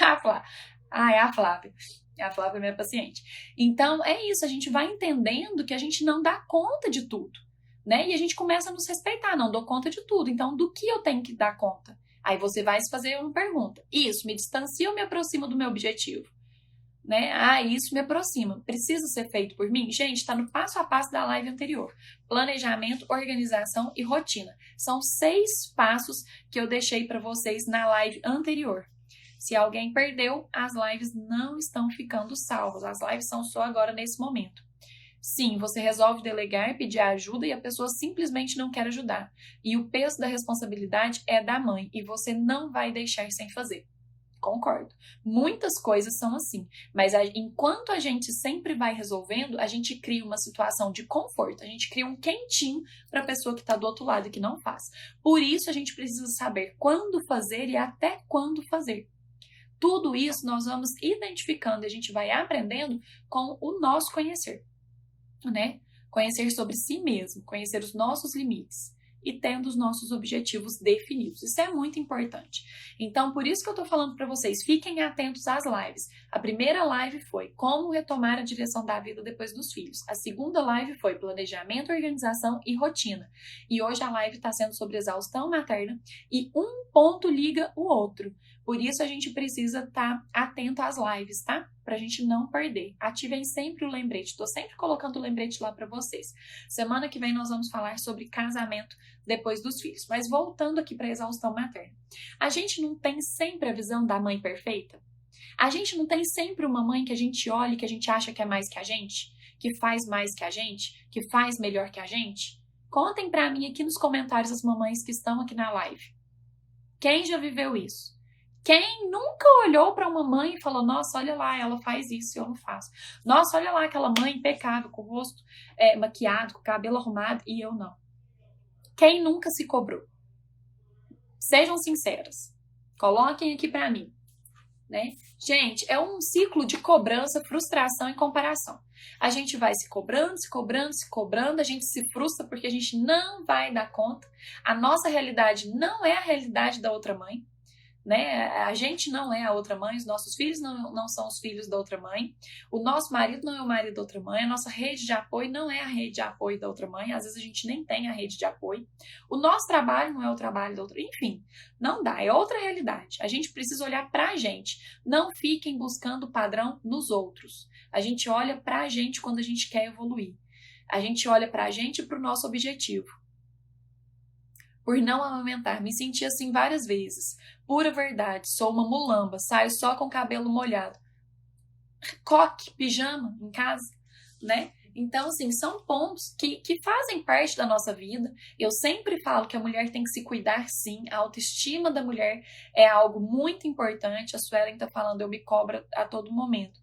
É a Flávia. A Flávia é minha paciente. Então, é isso. A gente vai entendendo que a gente não dá conta de tudo. Né? E a gente começa a nos respeitar, não dou conta de tudo. Então, do que eu tenho que dar conta? Aí você vai se fazer uma pergunta. Isso me distancia ou me aproxima do meu objetivo? Né? Isso me aproxima. Precisa ser feito por mim? Gente, está no passo a passo da live anterior. Planejamento, organização e rotina. São 6 passos que eu deixei para vocês na live anterior. Se alguém perdeu, as lives não estão ficando salvas. As lives são só agora nesse momento. Sim, você resolve delegar, pedir ajuda e a pessoa simplesmente não quer ajudar. E o peso da responsabilidade é da mãe e você não vai deixar sem fazer. Concordo. Muitas coisas são assim, mas enquanto a gente sempre vai resolvendo, a gente cria uma situação de conforto, a gente cria um quentinho para a pessoa que está do outro lado e que não faz. Por isso a gente precisa saber quando fazer e até quando fazer. Tudo isso nós vamos identificando e a gente vai aprendendo com o nosso conhecer. Né? Conhecer sobre si mesmo, conhecer os nossos limites e tendo os nossos objetivos definidos. Isso é muito importante. Então, por isso que eu tô falando para vocês, fiquem atentos às lives. A primeira live foi como retomar a direção da vida depois dos filhos. A segunda live foi planejamento, organização e rotina. E hoje a live está sendo sobre exaustão materna e um ponto liga o outro. Por isso a gente precisa estar atento às lives, tá? Pra gente não perder. Ativem sempre o lembrete. Tô sempre colocando o lembrete lá para vocês. Semana que vem nós vamos falar sobre casamento depois dos filhos. Mas voltando aqui para exaustão materna. A gente não tem sempre a visão da mãe perfeita? A gente não tem sempre uma mãe que a gente olha e que a gente acha que é mais que a gente? Que faz mais que a gente? Que faz melhor que a gente? Contem pra mim aqui nos comentários as mamães que estão aqui na live. Quem já viveu isso? Quem nunca olhou para uma mãe e falou, nossa, olha lá, ela faz isso e eu não faço. Nossa, olha lá aquela mãe impecável, com o rosto maquiado, com o cabelo arrumado e eu não. Quem nunca se cobrou? Sejam sinceras. Coloquem aqui para mim. Né? Gente, é um ciclo de cobrança, frustração e comparação. A gente vai se cobrando, a gente se frustra porque a gente não vai dar conta. A nossa realidade não é a realidade da outra mãe. Né? A gente não é a outra mãe, os nossos filhos não são os filhos da outra mãe, o nosso marido não é o marido da outra mãe, a nossa rede de apoio não é a rede de apoio da outra mãe, às vezes a gente nem tem a rede de apoio, o nosso trabalho não é o trabalho da outra, enfim, não dá, é outra realidade. A gente precisa olhar pra gente, não fiquem buscando padrão nos outros, a gente olha pra gente quando a gente quer evoluir, a gente olha pra gente e pro nosso objetivo. por não amamentar. Me senti assim várias vezes. Pura verdade, sou uma mulamba, saio só com o cabelo molhado. Coque, pijama em casa, né? Então, assim, são pontos que fazem parte da nossa vida. Eu sempre falo que a mulher tem que se cuidar, sim. A autoestima da mulher é algo muito importante. A Suelen tá falando, eu me cobro a todo momento.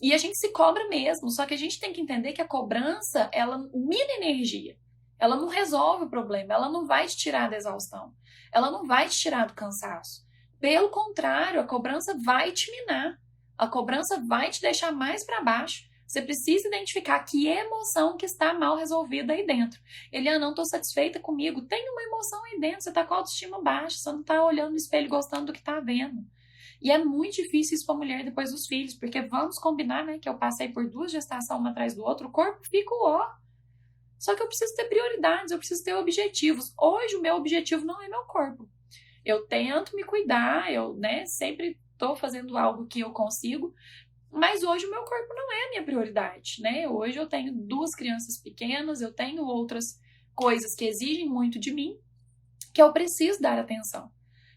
E a gente se cobra mesmo, só que a gente tem que entender que a cobrança, ela mina energia. Ela não resolve o problema, ela não vai te tirar da exaustão. Ela não vai te tirar do cansaço. Pelo contrário, a cobrança vai te minar. A cobrança vai te deixar mais para baixo. Você precisa identificar que emoção que está mal resolvida aí dentro. Eliana, não estou satisfeita comigo. Tem uma emoção aí dentro, você está com a autoestima baixa, você não está olhando no espelho gostando do que está vendo. E é muito difícil isso para a mulher depois dos filhos, porque vamos combinar, né, que eu passei por 2 gestações uma atrás do outro, o corpo fica ó. Só que eu preciso ter prioridades, eu preciso ter objetivos. Hoje o meu objetivo não é meu corpo. Eu tento me cuidar, eu, né, sempre estou fazendo algo que eu consigo, mas hoje o meu corpo não é a minha prioridade, né? Hoje eu tenho 2 crianças pequenas, eu tenho outras coisas que exigem muito de mim, que eu preciso dar atenção,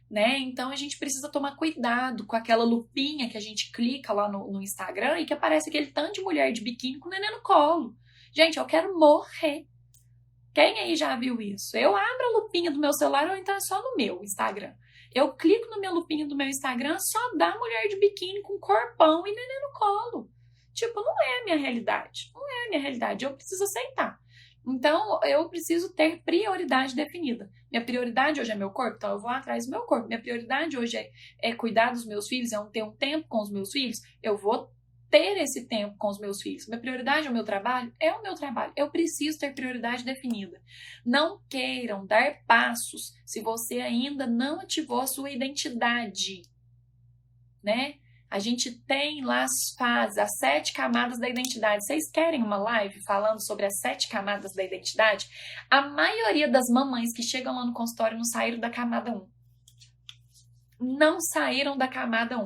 né? Então a gente precisa tomar cuidado com aquela lupinha que a gente clica lá no Instagram e que aparece aquele tanto de mulher de biquíni com o neném no colo. Gente, eu quero morrer. Quem aí já viu isso? Eu abro a lupinha do meu celular ou então é só no meu Instagram. Eu clico no meu lupinha do meu Instagram, só dá mulher de biquíni com corpão e neném no colo. Tipo, não é a minha realidade. Não é a minha realidade. Eu preciso aceitar. Então, eu preciso ter prioridade definida. Minha prioridade hoje é meu corpo, então eu vou atrás do meu corpo. Minha prioridade hoje é cuidar dos meus filhos, é ter um tempo com os meus filhos. Eu vou ter esse tempo com os meus filhos. Minha prioridade é o meu trabalho? É o meu trabalho. Eu preciso ter prioridade definida. Não queiram dar passos se você ainda não ativou a sua identidade, né? A gente tem lá as fases, as 7 camadas da identidade. Vocês querem uma live falando sobre as 7 camadas da identidade? A maioria das mamães que chegam lá no consultório não saíram da camada 1. Não saíram da camada 1.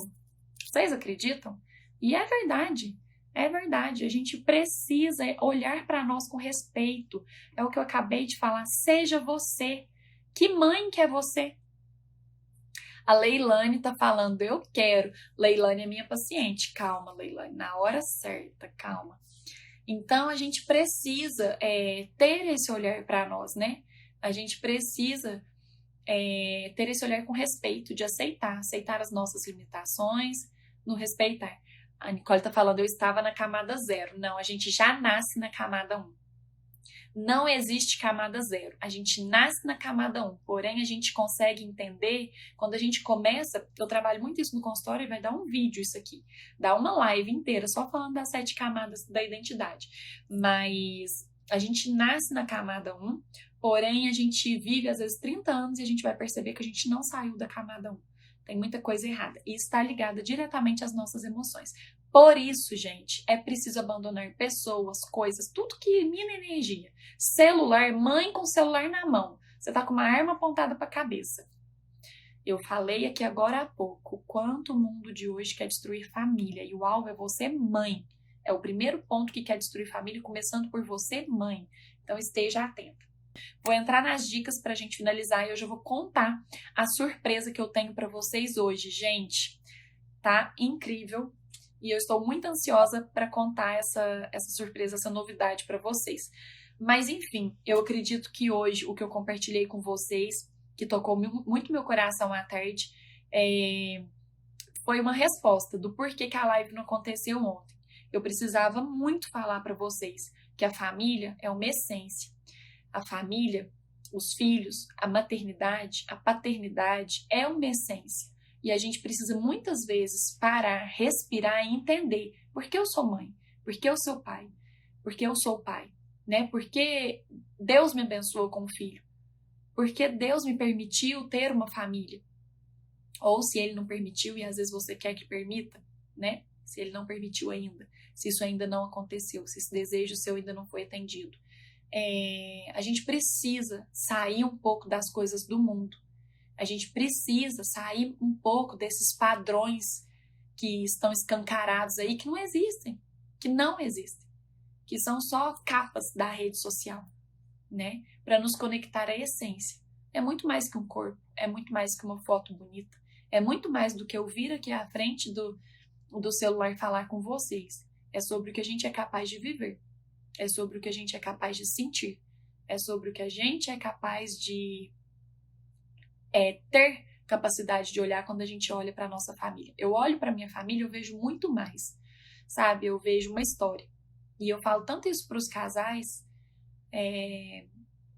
Vocês acreditam? E é verdade. É verdade. A gente precisa olhar para nós com respeito. É o que eu acabei de falar. Seja você. Que mãe que é você? A Leilane tá falando, eu quero. Leilane é minha paciente. Calma, Leilane, na hora certa, calma. Então, a gente precisa ter esse olhar para nós, né? A gente precisa ter esse olhar com respeito, de aceitar as nossas limitações, no respeitar. A Nicole tá falando, eu estava na camada 0. Não, a gente já nasce na camada 1. Não existe camada 0. A gente nasce na camada 1, porém a gente consegue entender, quando a gente começa, eu trabalho muito isso no consultório e vai dar um vídeo isso aqui, dá uma live inteira só falando das 7 camadas da identidade. Mas a gente nasce na camada 1, porém a gente vive às vezes 30 anos e a gente vai perceber que a gente não saiu da camada 1. Tem muita coisa errada e está ligada diretamente às nossas emoções. Por isso, gente, é preciso abandonar pessoas, coisas, tudo que mina energia. Celular, mãe com o celular na mão. Você tá com uma arma apontada para a cabeça. Eu falei aqui agora há pouco o quanto o mundo de hoje quer destruir família. E o alvo é você, mãe. É o primeiro ponto que quer destruir família, começando por você, mãe. Então esteja atenta. Vou entrar nas dicas para a gente finalizar e hoje eu vou contar a surpresa que eu tenho para vocês hoje, gente. Tá incrível. E eu estou muito ansiosa para contar essa surpresa, essa novidade para vocês. Mas enfim, eu acredito que hoje o que eu compartilhei com vocês, que tocou muito meu coração à tarde, foi uma resposta do porquê que a live não aconteceu ontem. Eu precisava muito falar para vocês que a família é uma essência. A família, os filhos, a maternidade, a paternidade é uma essência. E a gente precisa muitas vezes parar, respirar e entender por que eu sou mãe, por que eu sou pai, por que eu sou pai, né? Por que Deus me abençoou com um filho, por que Deus me permitiu ter uma família. Ou se Ele não permitiu e às vezes você quer que permita, né? Se Ele não permitiu ainda, se isso ainda não aconteceu, se esse desejo seu ainda não foi atendido. A gente precisa sair um pouco das coisas do mundo. A gente precisa sair um pouco desses padrões que estão escancarados aí, que não existem, que são só capas da rede social, né? Para nos conectar à essência. é muito mais que um corpo, é muito mais que uma foto bonita, é muito mais do que eu vir aqui à frente do celular falar com vocês. É sobre o que a gente é capaz de viver, é sobre o que a gente é capaz de sentir, é sobre o que a gente é capaz de ter capacidade de olhar quando a gente olha para nossa família. Eu olho para minha família, eu vejo muito mais, sabe? Eu vejo uma história. E eu falo tanto isso para os casais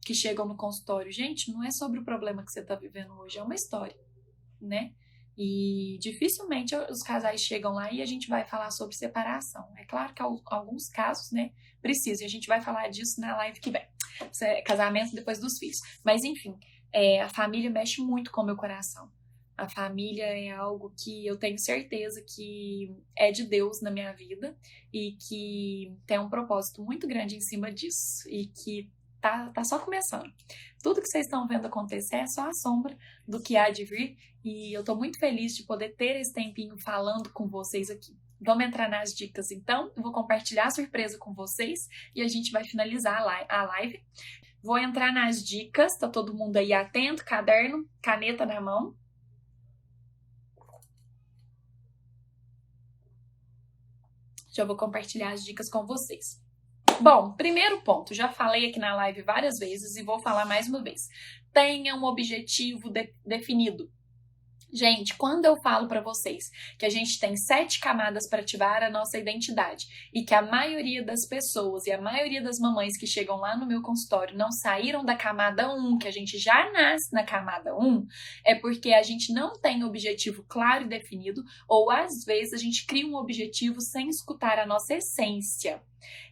que chegam no consultório. Gente, não é sobre o problema que você está vivendo hoje, é uma história, né? E dificilmente os casais chegam lá e a gente vai falar sobre separação. É claro que alguns casos, né, precisa. E a gente vai falar disso na live que vem. Casamento depois dos filhos. Mas, enfim, a família mexe muito com o meu coração. A família é algo que eu tenho certeza que é de Deus na minha vida e que tem um propósito muito grande em cima disso e que tá só começando. Tudo que vocês estão vendo acontecer é só a sombra do que há de vir e eu tô muito feliz de poder ter esse tempinho falando com vocês aqui. Vamos entrar nas dicas então, eu vou compartilhar a surpresa com vocês e a gente vai finalizar a live. Vou entrar nas dicas, tá todo mundo aí atento, caderno, caneta na mão. Já vou compartilhar as dicas com vocês. Bom, primeiro ponto, já falei aqui na live várias vezes e vou falar mais uma vez. Tenha um objetivo definido. Gente, quando eu falo para vocês que a gente tem 7 camadas para ativar a nossa identidade e que a maioria das pessoas e a maioria das mamães que chegam lá no meu consultório não saíram da camada 1, que a gente já nasce na camada 1, é porque a gente não tem objetivo claro e definido ou às vezes a gente cria um objetivo sem escutar a nossa essência.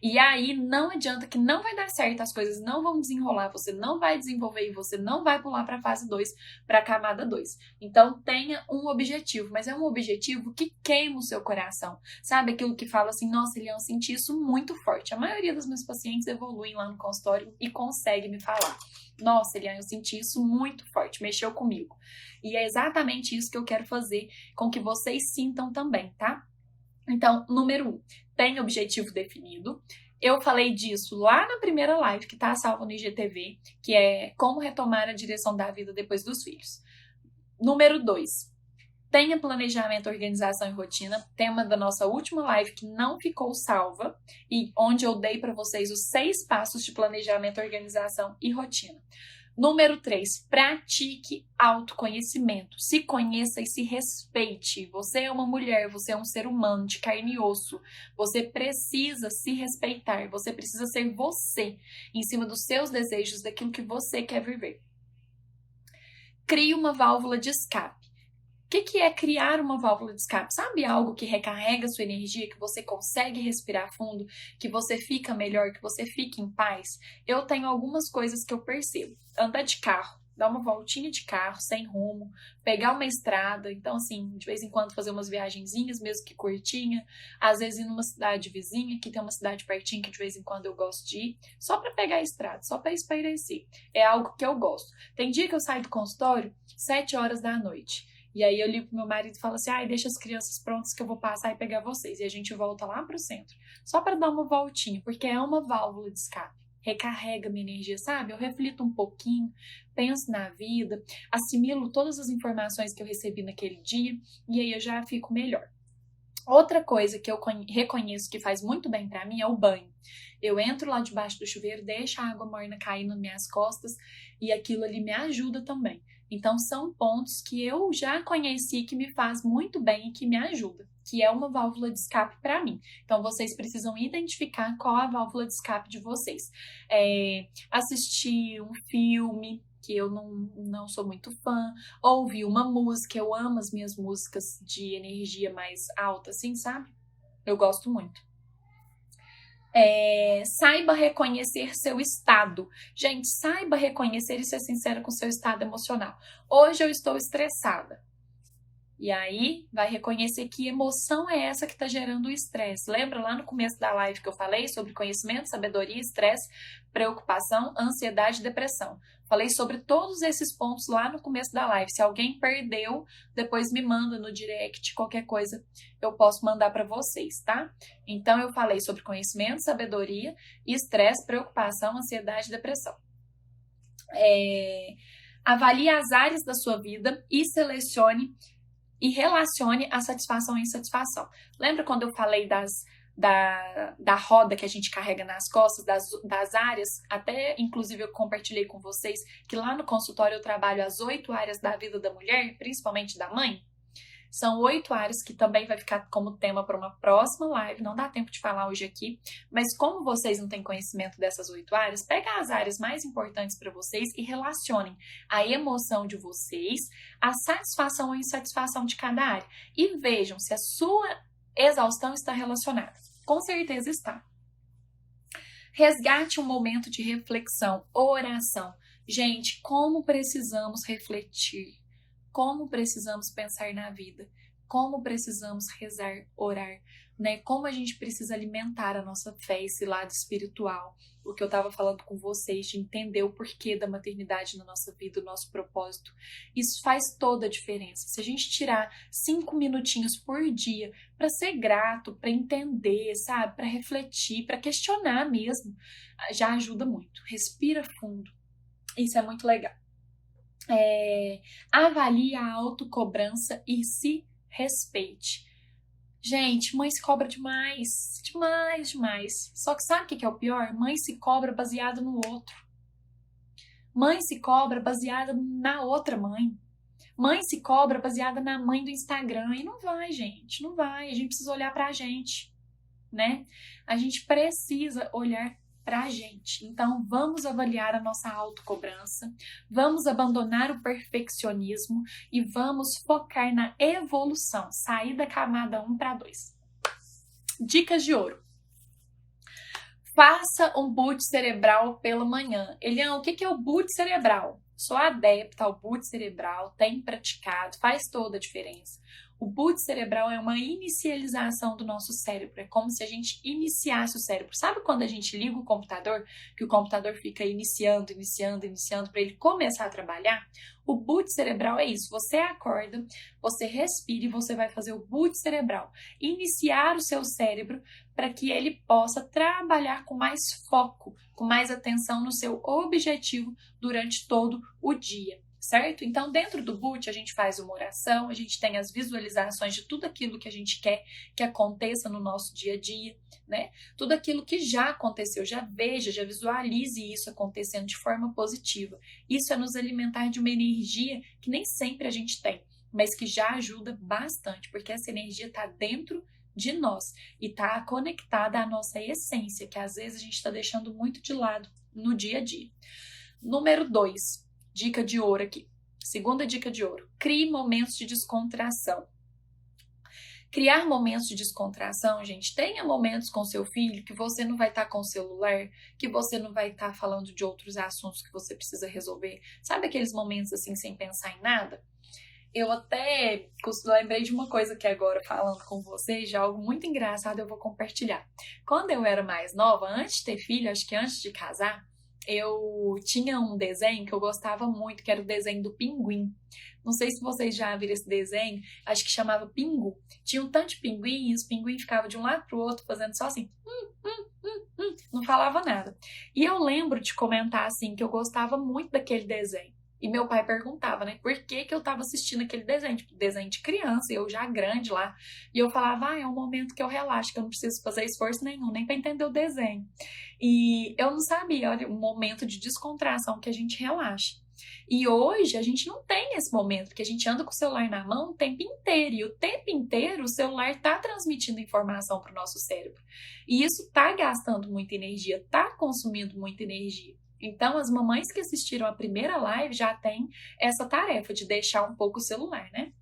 E aí não adianta que não vai dar certo, as coisas não vão desenrolar, você não vai desenvolver e você não vai pular para a fase 2, para a camada 2. Então tenha um objetivo, mas é um objetivo que queima o seu coração. Sabe aquilo que fala assim, nossa, Eliane, eu senti isso muito forte. A maioria dos meus pacientes evoluem lá no consultório e consegue me falar. Nossa, Eliane, eu senti isso muito forte, mexeu comigo. E é exatamente isso que eu quero fazer com que vocês sintam também, tá? Então, número 1, tem objetivo definido. Eu falei disso lá na primeira live, que tá salva no IGTV, que é como retomar a direção da vida depois dos filhos. Número 2, tenha planejamento, organização e rotina. Tema da nossa última live que não ficou salva e onde eu dei para vocês os 6 passos de planejamento, organização e rotina. Número 3, pratique autoconhecimento. Se conheça e se respeite. Você é uma mulher, você é um ser humano de carne e osso. Você precisa se respeitar. Você precisa ser você, em cima dos seus desejos, daquilo que você quer viver. Crie uma válvula de escape. O que é criar uma válvula de escape? Sabe algo que recarrega sua energia, que você consegue respirar fundo, que você fica melhor, que você fica em paz? Eu tenho algumas coisas que eu percebo. Andar de carro, dar uma voltinha de carro, sem rumo, pegar uma estrada, então assim, de vez em quando fazer umas viagenzinhas, mesmo que curtinha, às vezes ir numa cidade vizinha, que tem uma cidade pertinho que de vez em quando eu gosto de ir, só para pegar a estrada, só para espairecer. É algo que eu gosto. Tem dia que eu saio do consultório 7 horas da noite. E aí eu ligo pro meu marido e falo assim, deixa as crianças prontas que eu vou passar e pegar vocês. E a gente volta lá pro centro, só para dar uma voltinha, porque é uma válvula de escape. Recarrega minha energia, sabe? Eu reflito um pouquinho, penso na vida, assimilo todas as informações que eu recebi naquele dia e aí eu já fico melhor. Outra coisa que eu reconheço que faz muito bem pra mim é o banho. Eu entro lá debaixo do chuveiro, deixo a água morna cair nas minhas costas e aquilo ali me ajuda também. Então são pontos que eu já conheci que me faz muito bem e que me ajuda, que é uma válvula de escape para mim. Então vocês precisam identificar qual é a válvula de escape de vocês. Assistir um filme que eu não sou muito fã, ouvir uma música, eu amo as minhas músicas de energia mais alta, assim, sabe? Eu gosto muito. Saiba reconhecer seu estado. Gente, saiba reconhecer e ser sincera com seu estado emocional. Hoje eu estou estressada. E aí, vai reconhecer que emoção é essa que está gerando o estresse. Lembra lá no começo da live que eu falei sobre conhecimento, sabedoria, estresse, preocupação, ansiedade e depressão. Falei sobre todos esses pontos lá no começo da live. Se alguém perdeu, depois me manda no direct, qualquer coisa eu posso mandar para vocês, tá? Então, eu falei sobre conhecimento, sabedoria, estresse, preocupação, ansiedade e depressão. Avalie as áreas da sua vida e selecione e relacione a satisfação e insatisfação. Lembra quando eu falei da roda que a gente carrega nas costas, das áreas? Até, inclusive, eu compartilhei com vocês que lá no consultório eu trabalho as 8 áreas da vida da mulher, principalmente da mãe. São 8 áreas que também vai ficar como tema para uma próxima live. Não dá tempo de falar hoje aqui, mas como vocês não têm conhecimento dessas 8 áreas, pega as áreas mais importantes para vocês e relacionem a emoção de vocês, a satisfação ou insatisfação de cada área. E vejam se a sua exaustão está relacionada. Com certeza está. Resgate um momento de reflexão, oração. Gente, como precisamos refletir. Como precisamos pensar na vida, como precisamos rezar, orar, né? Como a gente precisa alimentar a nossa fé, esse lado espiritual. O que eu estava falando com vocês, de entender o porquê da maternidade na nossa vida, o nosso propósito. Isso faz toda a diferença. Se a gente tirar 5 minutinhos por dia para ser grato, para entender, sabe? Para refletir, para questionar mesmo, já ajuda muito. Respira fundo. Isso é muito legal. Avalie a autocobrança e se respeite. Gente, mãe se cobra demais, demais. Só que sabe o que é o pior? Mãe se cobra baseada no outro. Mãe se cobra baseada na outra mãe. Mãe se cobra baseada na mãe do Instagram. E não vai, gente, não vai. A gente precisa olhar pra gente, né? A gente precisa olhar pra gente. Então, vamos avaliar a nossa autocobrança, vamos abandonar o perfeccionismo e vamos focar na evolução, sair da camada 1 para 2. Dicas de ouro. Faça um boot cerebral pela manhã. Eliane, o que é o boot cerebral? Sou adepta ao boot cerebral, tenho praticado, faz toda a diferença. O boot cerebral é uma inicialização do nosso cérebro, é como se a gente iniciasse o cérebro. Sabe quando a gente liga o computador, que o computador fica iniciando para ele começar a trabalhar? O boot cerebral é isso, você acorda, você respira e você vai fazer o boot cerebral. Iniciar o seu cérebro para que ele possa trabalhar com mais foco, com mais atenção no seu objetivo durante todo o dia. Certo? Então, dentro do boot, a gente faz uma oração, a gente tem as visualizações de tudo aquilo que a gente quer que aconteça no nosso dia a dia, né? Tudo aquilo que já aconteceu, já veja, já visualize isso acontecendo de forma positiva. Isso é nos alimentar de uma energia que nem sempre a gente tem, mas que já ajuda bastante, porque essa energia está dentro de nós e está conectada à nossa essência, que às vezes a gente está deixando muito de lado no dia a dia. Número 2. Dica de ouro aqui. Segunda dica de ouro. Crie momentos de descontração. Criar momentos de descontração, gente, tenha momentos com seu filho que você não vai estar com o celular, que você não vai estar falando de outros assuntos que você precisa resolver. Sabe aqueles momentos assim, sem pensar em nada? Eu até lembrei de uma coisa que agora, falando com vocês, já algo muito engraçado eu vou compartilhar. Quando eu era mais nova, antes de ter filho, acho que antes de casar, eu tinha um desenho que eu gostava muito, que era o desenho do pinguim. Não sei se vocês já viram esse desenho, acho que chamava Pingu. Tinha um tanto de pinguim e os pinguins ficavam de um lado pro outro fazendo só assim, não falava nada. E eu lembro de comentar assim que eu gostava muito daquele desenho. E meu pai perguntava, né, por que eu tava assistindo aquele desenho, tipo, desenho de criança, eu já grande lá. E eu falava, é um momento que eu relaxo, que eu não preciso fazer esforço nenhum, nem pra entender o desenho. E eu não sabia, olha, um momento de descontração que a gente relaxa. E hoje a gente não tem esse momento, porque a gente anda com o celular na mão o tempo inteiro. E o tempo inteiro o celular está transmitindo informação para o nosso cérebro. E isso está gastando muita energia, está consumindo muita energia. Então, as mamães que assistiram a primeira live já têm essa tarefa de deixar um pouco o celular, né?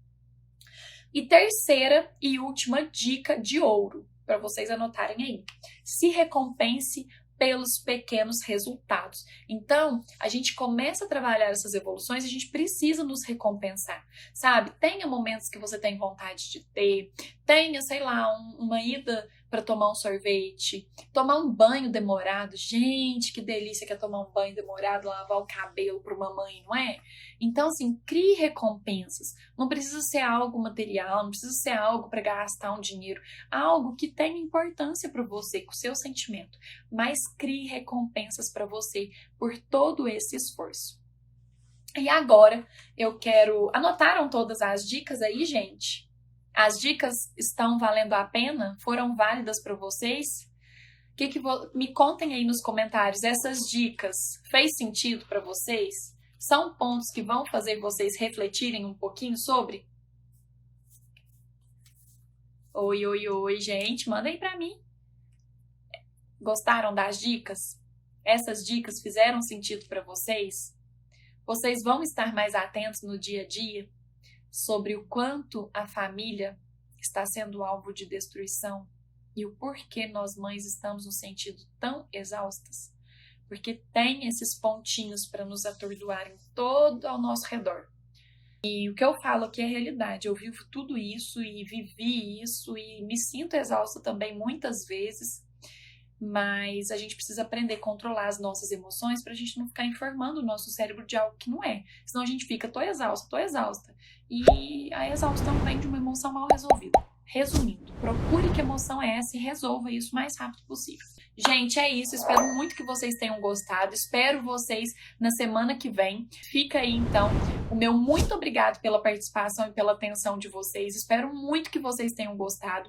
E terceira e última dica de ouro, para vocês anotarem aí. Se recompense pelos pequenos resultados. Então, a gente começa a trabalhar essas evoluções e a gente precisa nos recompensar, sabe? Tenha momentos que você tem vontade de ter, tenha, sei lá, uma ida para tomar um sorvete, tomar um banho demorado. Gente, que delícia que é tomar um banho demorado, lavar o cabelo para uma mãe, não é? Então, assim, crie recompensas. Não precisa ser algo material, não precisa ser algo para gastar um dinheiro, algo que tenha importância para você, com o seu sentimento. Mas crie recompensas para você por todo esse esforço. E agora eu quero... Anotaram todas as dicas aí, gente? As dicas estão valendo a pena? Foram válidas para vocês? Me contem aí nos comentários, essas dicas fez sentido para vocês? São pontos que vão fazer vocês refletirem um pouquinho sobre? Oi, oi, oi, gente, mandem para mim. Gostaram das dicas? Essas dicas fizeram sentido para vocês? Vocês vão estar mais atentos no dia a dia sobre o quanto a família está sendo alvo de destruição e o porquê nós mães estamos nos sentindo tão exaustas? Porque tem esses pontinhos para nos atordoarem todo ao nosso redor. E o que eu falo aqui é realidade. Eu vivo tudo isso e vivi isso e me sinto exausta também muitas vezes. Mas a gente precisa aprender a controlar as nossas emoções para a gente não ficar informando o nosso cérebro de algo que não é. Senão a gente fica, tô exausta. E a exaustão vem de uma emoção mal resolvida. Resumindo, procure que emoção é essa e resolva isso o mais rápido possível. Gente, é isso. Espero muito que vocês tenham gostado. Espero vocês na semana que vem. Fica aí, então, o meu muito obrigado pela participação e pela atenção de vocês. Espero muito que vocês tenham gostado.